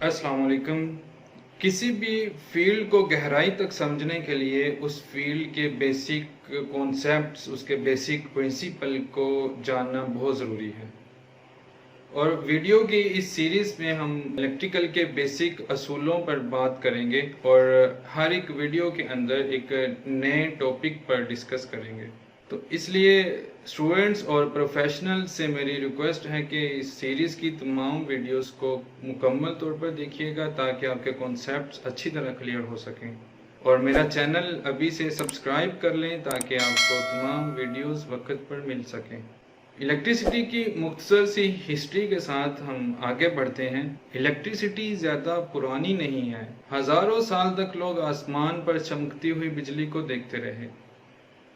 अस्सलाम वालेकुम। किसी भी फील्ड को गहराई तक समझने के लिए उस फील्ड के बेसिक कॉन्सेप्ट्स, उसके बेसिक प्रिंसिपल को जानना बहुत ज़रूरी है। और वीडियो की इस सीरीज़ में हम इलेक्ट्रिकल के बेसिक असूलों पर बात करेंगे और हर एक वीडियो के अंदर एक नए टॉपिक पर डिस्कस करेंगे। तो इसलिए स्टूडेंट्स और प्रोफेशनल से मेरी रिक्वेस्ट है कि इस सीरीज़ की तमाम वीडियोस को मुकम्मल तौर पर देखिएगा ताकि आपके कॉन्सेप्ट्स अच्छी तरह क्लियर हो सकें। और मेरा चैनल अभी से सब्सक्राइब कर लें ताकि आपको तमाम वीडियोस वक्त पर मिल सकें। इलेक्ट्रिसिटी की मुख्तसर सी हिस्ट्री के साथ हम आगे बढ़ते हैं। इलेक्ट्रिसिटी ज़्यादा पुरानी नहीं है। हज़ारों साल तक लोग आसमान पर चमकती हुई बिजली को देखते रहे,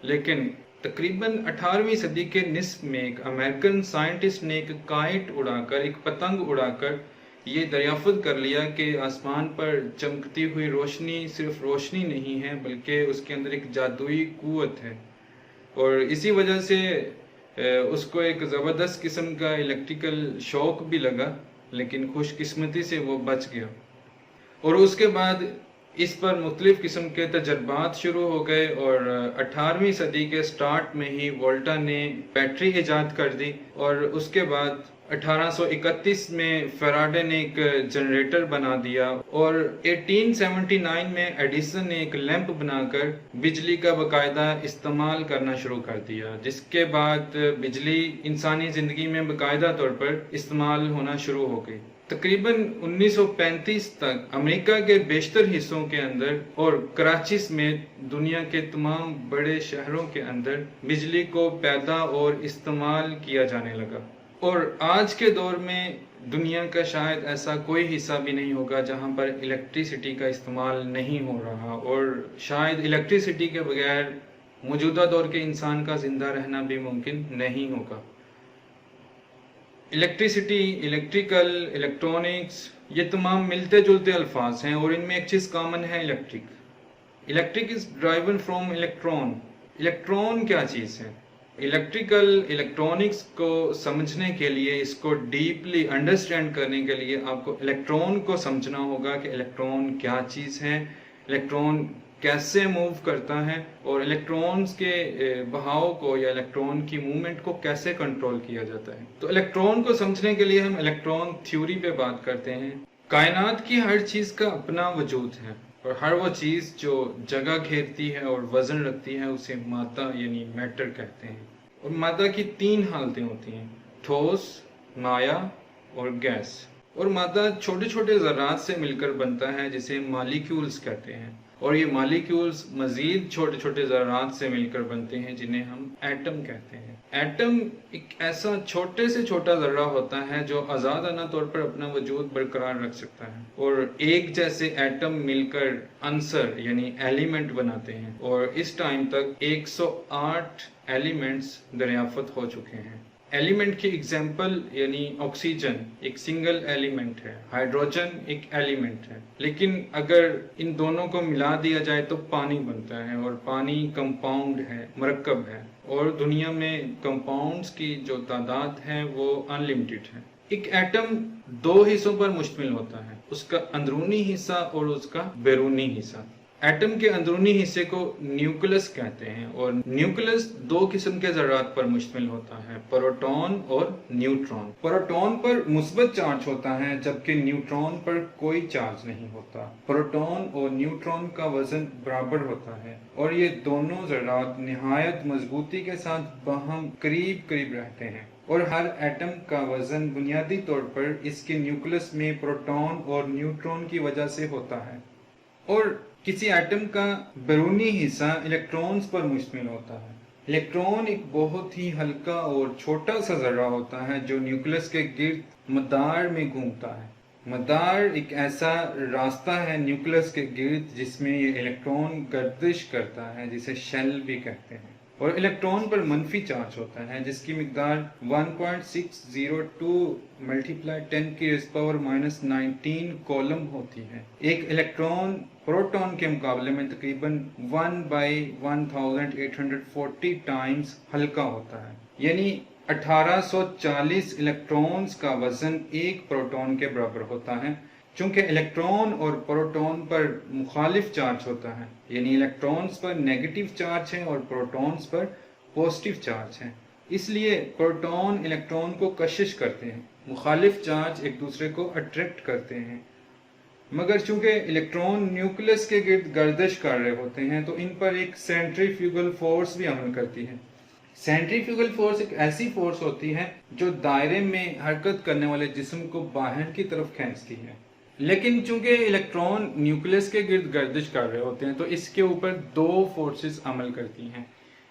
लेकिन तकरीबन 18वीं सदी के निस्फ में एक अमेरिकन साइंटिस्ट ने एक काइट उड़ाकर, एक पतंग उड़ाकर ये दरियाफ्त कर लिया कि आसमान पर चमकती हुई रोशनी सिर्फ रोशनी नहीं है बल्कि उसके अंदर एक जादुई कुव्वत है। और इसी वजह से उसको एक ज़बरदस्त किस्म का इलेक्ट्रिकल शॉक भी लगा, लेकिन खुशकिस्मती से वो बच गया। और उसके बाद इस पर मुख्तलिफ किस्म के तजर्बात शुरू हो गए और 18वीं सदी के स्टार्ट में ही वोल्टा ने बैटरी ईजाद कर दी। और उसके बाद 1831 में फैराडे ने एक जनरेटर बना दिया और 1879 में एडिसन ने एक लैंप बनाकर बिजली का बाकायदा इस्तेमाल करना शुरू कर दिया, जिसके बाद बिजली इंसानी ज़िंदगी में बाकायदा तौर पर इस्तेमाल होना शुरू हो गई। तकरीबन 1935 तक अमेरिका के बेशतर हिस्सों के अंदर और कराची में दुनिया के तमाम बड़े शहरों के अंदर बिजली को पैदा और इस्तेमाल किया जाने लगा। और आज के दौर में दुनिया का शायद ऐसा कोई हिस्सा भी नहीं होगा जहां पर इलेक्ट्रिसिटी का इस्तेमाल नहीं हो रहा, और शायद इलेक्ट्रिसिटी के बगैर मौजूदा दौर के इंसान का जिंदा रहना भी मुमकिन नहीं होगा। इलेक्ट्रिसिटी, इलेक्ट्रिकल, इलेक्ट्रॉनिक्स, ये तमाम मिलते जुलते अल्फाज हैं और इनमें एक चीज़ कॉमन है, electric. Electric is driven from electron. Electron क्या चीज़ है? इलेक्ट्रिकल इलेक्ट्रॉनिक्स को समझने के लिए, इसको डीपली अंडरस्टैंड करने के लिए आपको इलेक्ट्रॉन को समझना होगा कि इलेक्ट्रॉन क्या चीज़ है, इलेक्ट्रॉन कैसे मूव करता है और इलेक्ट्रॉन्स के बहाव को या इलेक्ट्रॉन की मूवमेंट को कैसे कंट्रोल किया जाता है। तो इलेक्ट्रॉन को समझने के लिए हम इलेक्ट्रॉन थ्योरी पे बात करते हैं। कायनात की हर चीज़ का अपना वजूद है और हर वो चीज़ जो जगह घेरती है और वजन रखती है उसे मादा यानी मैटर कहते हैं। और मादा की तीन हालतें होती हैं, ठोस, माया और गैस। और मादा छोटे छोटे ज़रात से मिलकर बनता है जिसे मॉलिक्यूल्स कहते हैं, और ये मॉलिक्यूल्स मजीद छोटे छोटे ज़रात से मिलकर बनते हैं जिन्हें हम एटम कहते हैं। एटम एक ऐसा छोटे से छोटा ज़र्रा होता है जो आज़ादाना तौर पर अपना वजूद बरकरार रख सकता है, और एक जैसे एटम मिलकर अंसर यानी एलिमेंट बनाते हैं। और इस टाइम तक 108 एलिमेंट्स दरियाफ्त हो चुके हैं। एलिमेंट की एग्जाम्पल यानी ऑक्सीजन एक सिंगल एलिमेंट है, हाइड्रोजन एक एलिमेंट है, लेकिन अगर इन दोनों को मिला दिया जाए तो पानी बनता है, और पानी कंपाउंड है, मरकब है, और दुनिया में कंपाउंड्स की जो तादाद है वो अनलिमिटेड है। एक एटम दो हिस्सों पर मुश्तमिल होता है, उसका अंदरूनी हिस्सा और उसका बैरूनी हिस्सा। एटम के अंदरूनी हिस्से को न्यूक्लियस कहते हैं, और न्यूक्लियस दो किस्म के ज़रात पर मुश्तमिल होता है, प्रोटॉन और न्यूट्रॉन। प्रोटॉन पर मुस्बत चार्ज होता है जबकि न्यूट्रॉन पर कोई चार्ज नहीं होता। प्रोटॉन और न्यूट्रॉन का वजन बराबर होता है और ये दोनों ज़रात निहायत मजबूती के साथ बाहम करीब करीब रहते हैं। और हर एटम का वजन बुनियादी तौर पर इसके न्यूक्लियस में प्रोटॉन और न्यूट्रॉन की वजह से होता है। और किसी एटम का बैरूनी हिस्सा इलेक्ट्रॉन्स पर मुश्तमिल होता है। इलेक्ट्रॉन एक बहुत ही हल्का और छोटा सा ज़र्रा होता है जो न्यूक्लियस के गिर्द मदार में घूमता है। मदार एक ऐसा रास्ता है न्यूक्लियस के गिर्द जिसमें ये इलेक्ट्रॉन गर्दिश करता है, जिसे शेल भी कहते हैं। और इलेक्ट्रॉन पर मनफी चार्ज होता है जिसकी मिकदार 1.602 मल्टीप्लाई 10⁻⁻19 कॉलम होती है। एक इलेक्ट्रॉन प्रोटॉन के मुकाबले में तकरीबन 1/1840 टाइम्स हल्का होता है, यानी 1840 इलेक्ट्रॉन्स का वजन एक प्रोटॉन के बराबर होता है। चूंकि इलेक्ट्रॉन और प्रोटॉन पर मुखालिफ चार्ज होता है, यानी इलेक्ट्रॉन्स पर नेगेटिव चार्ज है और प्रोटॉन्स पर पॉजिटिव चार्ज है, इसलिए प्रोटॉन इलेक्ट्रॉन को कशिश करते हैं, मुखालिफ चार्ज एक दूसरे को अट्रैक्ट करते हैं। मगर चूंकि इलेक्ट्रॉन न्यूक्लियस के गिर्द गर्दिश कर रहे होते हैं तो इन पर एक सेंट्रीफ्यूगल फोर्स भी अमल करती है। सेंट्रीफ्यूगल फोर्स एक ऐसी फोर्स होती है जो दायरे में हरकत करने वाले जिस्म को बाहर की तरफ खींचती है। लेकिन चूंकि इलेक्ट्रॉन न्यूक्लियस के गिर्द गर्दिश कर रहे होते हैं तो इसके ऊपर दो फोर्सेस अमल करती हैं।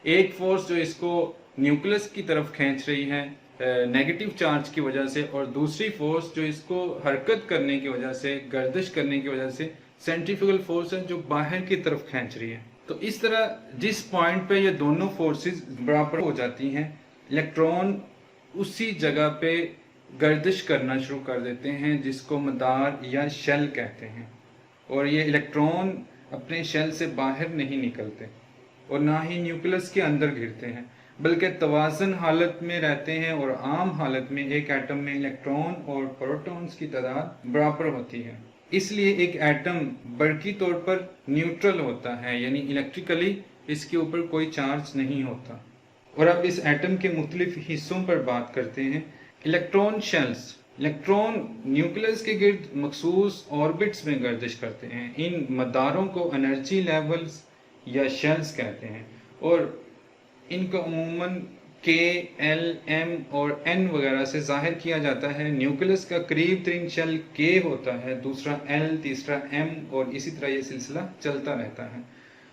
एक फोर्स जो इसको न्यूक्लियस की तरफ खींच रही है नेगेटिव चार्ज की वजह से, और दूसरी फोर्स जो इसको हरकत करने की वजह से, गर्दिश करने की वजह से सेंट्रीफ्यूगल फोर्स है जो बाहर की तरफ खींच रही है। तो इस तरह जिस पॉइंट पे ये दोनों फोर्सेस बराबर हो जाती हैं, इलेक्ट्रॉन उसी जगह पे गर्दिश करना शुरू कर देते हैं जिसको मदार या शेल कहते हैं। और ये इलेक्ट्रॉन अपने शेल से बाहर नहीं निकलते और ना ही न्यूक्लियस के अंदर घिरते हैं, बल्कि तवाज़न हालत में रहते हैं। और आम हालत में एक एटम में इलेक्ट्रॉन और प्रोटॉन्स की तादाद बराबर होती है, इसलिए एक एटम बरकी तौर पर न्यूट्रल होता है, यानी इलेक्ट्रिकली इसके ऊपर कोई चार्ज नहीं होता। और अब इस एटम के मुख्तलिफ हिस्सों पर बात करते हैं। इलेक्ट्रॉन शेल्स, इलेक्ट्रॉन न्यूक्लियस के गिर्द मखसूस ऑर्बिट्स में गर्दिश करते हैं। इन मदारों को एनर्जी लेवल्स या शेल्स कहते हैं और इनको अमूमन K, L, M और N वगैरह से जाहिर किया जाता है। न्यूक्लियस का करीब तरीन शेल K होता है, दूसरा L, तीसरा M और इसी तरह ये सिलसिला चलता रहता है।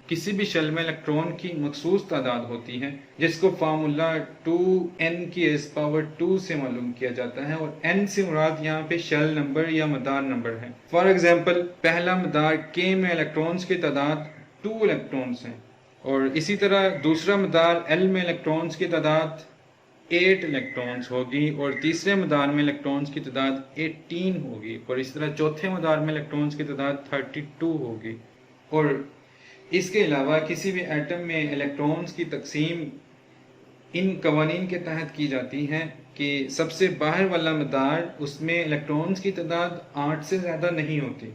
किसी भी शेल में इलेक्ट्रॉन की मखसूस तादाद होती है जिसको फार्मूला 2n⁻² से मालूम किया जाता है और n से मुराद यहाँ पे शेल नंबर या मदार नंबर है। फॉर एग्जांपल पहला मदार K में इलेक्ट्रॉन्स की तादाद 2 इलेक्ट्रॉन्स हैं और इसी तरह दूसरा मदार L में इलेक्ट्रॉन्स की तादाद 8 इलेक्ट्रॉन्स होगी और तीसरे मदार में इलेक्ट्रॉन्स की तादाद 18 होगी और इस तरह चौथे मदार में इलेक्ट्रॉन्स की तादाद 32 होगी। और इसके अलावा किसी भी एटम में इलेक्ट्रॉन्स की तकसीम इन कवानीन के तहत की जाती है कि सबसे बाहर वाला मदार, उसमें इलेक्ट्रॉन्स की तादाद 8 से ज़्यादा नहीं होती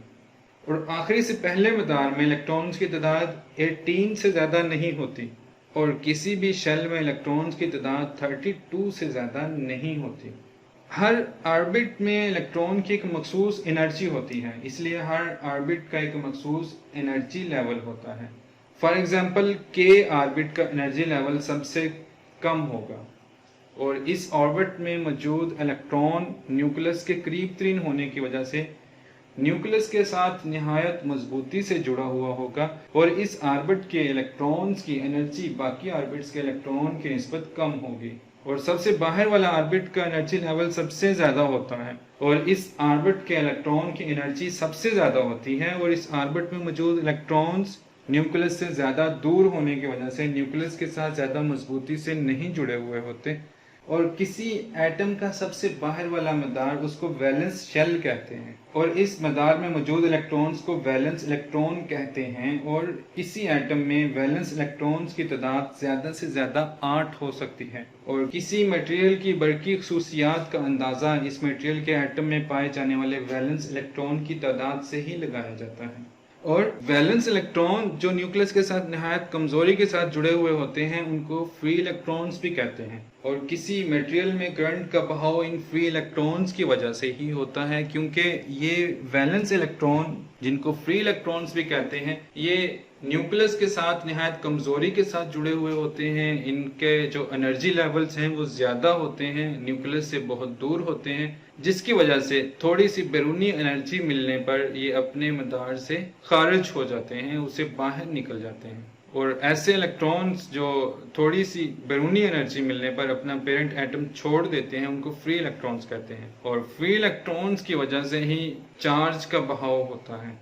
और आखिरी से पहले मदार में इलेक्ट्रॉन्स की तादाद 18 से ज़्यादा नहीं होती और किसी भी शेल में इलेक्ट्रॉन्स की तादाद 32 से ज़्यादा नहीं होती। हर ऑर्बिट में इलेक्ट्रॉन की एक मखसूस एनर्जी होती है, इसलिए हर ऑर्बिट का एक मखसूस एनर्जी लेवल होता है। फॉर एग्जांपल K ऑर्बिट का एनर्जी लेवल सबसे कम होगा और इस ऑर्बिट में मौजूद इलेक्ट्रॉन न्यूक्लियस के करीब तरीन होने की वजह से न्यूक्लियस के साथ निहायत मजबूती से जुड़ा हुआ होगा और इस ऑर्बिट के इलेक्ट्रॉन्स की एनर्जी बाकी ऑर्बिट्स के इलेक्ट्रॉन की निस्बत कम होगी और सबसे बाहर वाला ऑर्बिट का एनर्जी लेवल सबसे ज़्यादा होता है और इस ऑर्बिट के इलेक्ट्रॉन की एनर्जी सबसे ज़्यादा होती है और इस ऑर्बिट में मौजूद इलेक्ट्रॉन्स न्यूक्लियस से ज़्यादा दूर होने की वजह से न्यूक्लियस के साथ ज़्यादा मजबूती से नहीं जुड़े हुए होते। और किसी एटम का सबसे बाहर वाला मदार उसको वैलेंस शेल कहते हैं और इस मदार में मौजूद इलेक्ट्रॉन्स को वैलेंस इलेक्ट्रॉन कहते हैं और किसी एटम में वैलेंस इलेक्ट्रॉन्स की तादाद ज़्यादा से ज़्यादा 8 हो सकती है। और किसी मटेरियल की बड़की खसूसियात का अंदाज़ा इस मटेरियल के एटम में पाए जाने वाले वैलेंस इलेक्ट्रॉन की तादाद से ही लगाया जाता है। और वैलेंस इलेक्ट्रॉन जो न्यूक्लियस के साथ निहायत कमजोरी के साथ जुड़े हुए होते हैं उनको फ्री इलेक्ट्रॉन्स भी कहते हैं और किसी मटेरियल में करंट का बहाव इन फ्री इलेक्ट्रॉन्स की वजह से ही होता है, क्योंकि ये वैलेंस इलेक्ट्रॉन जिनको फ्री इलेक्ट्रॉन्स भी कहते हैं ये न्यूक्लियस के साथ निहायत कमजोरी के साथ जुड़े हुए होते हैं। इनके जो एनर्जी लेवल्स हैं वो ज़्यादा होते हैं, न्यूक्लियस से बहुत दूर होते हैं, जिसकी वजह से थोड़ी सी बैरूनी एनर्जी मिलने पर ये अपने मदार से खारिज हो जाते हैं, उसे बाहर निकल जाते हैं। और ऐसे इलेक्ट्रॉन्स जो थोड़ी सी बैरूनी एनर्जी मिलने पर अपना पेरेंट एटम छोड़ देते हैं उनको फ्री इलेक्ट्रॉन्स कहते हैं और फ्री इलेक्ट्रॉन्स की वजह से ही चार्ज का बहाव होता है।